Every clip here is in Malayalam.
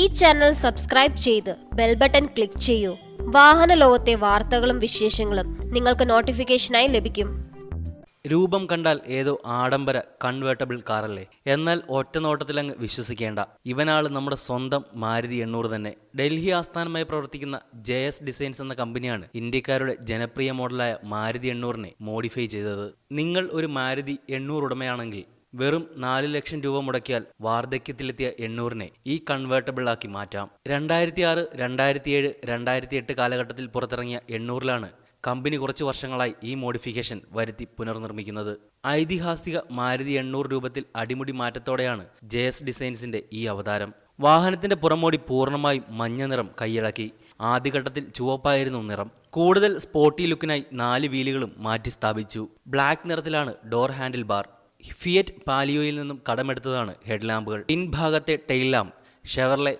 ഈ ചാനൽ സബ്സ്ക്രൈബ് ചെയ്ത് ബെൽ ബട്ടൺ ക്ലിക്ക് ചെയ്യൂ. വാഹന ലോകത്തെ വാർത്തകളും വിശേഷങ്ങളും നിങ്ങൾക്ക് നോട്ടിഫിക്കേഷനായി ലഭിക്കും. രൂപം കണ്ടാൽ ഏതോ ആഡംബര കൺവേർട്ടബിൾ കാറല്ലേ? എന്നാൽ ഒറ്റ നോട്ടത്തിലങ്ങ് വിശ്വസിക്കേണ്ട. ഇവനാള് നമ്മുടെ സ്വന്തം മാരുതി 800 തന്നെ. ഡൽഹി ആസ്ഥാനമായി പ്രവർത്തിക്കുന്ന JS ഡിസൈൻസ് എന്ന കമ്പനിയാണ് ഇന്ത്യക്കാരുടെ ജനപ്രിയ മോഡലായ മാരുതി 800നെ മോഡിഫൈ ചെയ്തത്. നിങ്ങൾ ഒരു മാരുതി 800 ഉടമയാണെങ്കിൽ വെറും 4 ലക്ഷം രൂപ മുടക്കിയാൽ വാർദ്ധക്യത്തിലെത്തിയ 800നെ ഈ കൺവേർട്ടബിൾ ആക്കി മാറ്റാം. 2006, 2007, 2008 കാലഘട്ടത്തിൽ പുറത്തിറങ്ങിയ 800ലാണ് കമ്പനി കുറച്ചു വർഷങ്ങളായി ഈ മോഡിഫിക്കേഷൻ വരുത്തി പുനർനിർമ്മിക്കുന്നത്. ഐതിഹാസിക മാരുതി 800 രൂപത്തിൽ അടിമുടി മാറ്റത്തോടെയാണ് JS ഡിസൈൻസിന്റെ ഈ അവതാരം. വാഹനത്തിന്റെ പുറമോടി പൂർണ്ണമായും മഞ്ഞ നിറം കൈയടക്കി. ആദ്യഘട്ടത്തിൽ ചുവപ്പായിരുന്നു നിറം. കൂടുതൽ സ്പോർട്ടി ലുക്കിനായി 4 വീലുകളും മാറ്റി സ്ഥാപിച്ചു. ബ്ലാക്ക് നിറത്തിലാണ് ഡോർ ഹാൻഡിൽ ബാർ. ഫിയറ്റ് പാലിയോയിൽ നിന്നും കടമെടുത്തതാണ് ഹെഡ്ലാമ്പുകൾ. പിൻഭാഗത്തെ ടെയിൽ ലാമ്പ് ഷെവർലെ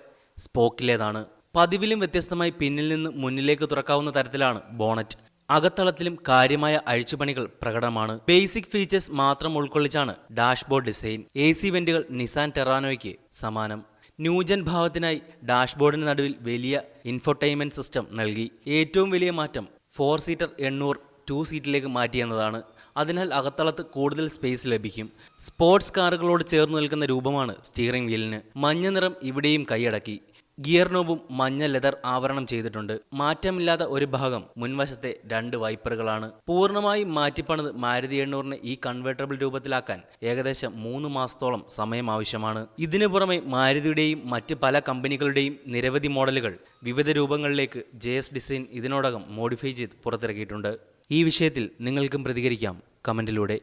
സ്പോക്കിലേതാണ്. പതിവിലും വ്യത്യസ്തമായി പിന്നിൽ നിന്ന് മുന്നിലേക്ക് തുറക്കാവുന്ന തരത്തിലാണ് ബോണറ്റ്. അകത്തളത്തിലും കാര്യമായ അഴിച്ചുപണികൾ പ്രകടമാണ്. ബേസിക് ഫീച്ചേഴ്സ് മാത്രം ഉൾക്കൊള്ളിച്ചാണ് ഡാഷ്ബോർഡ് ഡിസൈൻ. AC വെന്റുകൾ നിസാൻ ടെറാനോയ്ക്ക് സമാനം. ന്യൂജൻ ഭാവത്തിനായി ഡാഷ്ബോർഡിന് നടുവിൽ വലിയ ഇൻഫോടൈൻമെന്റ് സിസ്റ്റം നൽകി. ഏറ്റവും വലിയ മാറ്റം 4 സീറ്റർ 800 2 സീറ്റിലേക്ക് മാറ്റിയെന്നതാണ്. അതിനാൽ അകത്തളത്ത് കൂടുതൽ സ്പേസ് ലഭിക്കും. സ്പോർട്സ് കാറുകളോട് ചേർന്ന് നിൽക്കുന്ന രൂപമാണ് സ്റ്റിയറിംഗ് വീലിന്. മഞ്ഞ നിറം ഇവിടെയും കൈയടക്കി. ഗിയർ നോബും മഞ്ഞ ലെതർ ആവരണം ചെയ്തിട്ടുണ്ട്. മാറ്റമില്ലാത്ത ഒരു ഭാഗം മുൻവശത്തെ 2 വൈപ്പറുകളാണ്. പൂർണ്ണമായും മാറ്റിപ്പണിത് മാരുതി 800നെ ഈ കൺവേർട്ടബിൾ രൂപത്തിലാക്കാൻ ഏകദേശം 3 മാസത്തോളം സമയം ആവശ്യമാണ്. ഇതിനു പുറമെ മാരുതിയുടെയും മറ്റ് പല കമ്പനികളുടെയും നിരവധി മോഡലുകൾ വിവിധ രൂപങ്ങളിലേക്ക് JS ഡിസൈൻ ഇതിനോടകം മോഡിഫൈ ചെയ്ത് പുറത്തിറക്കിയിട്ടുണ്ട്. ഈ വിഷയത്തിൽ നിങ്ങൾക്കും പ്രതികരിക്കാം കമന്റിലൂടെ.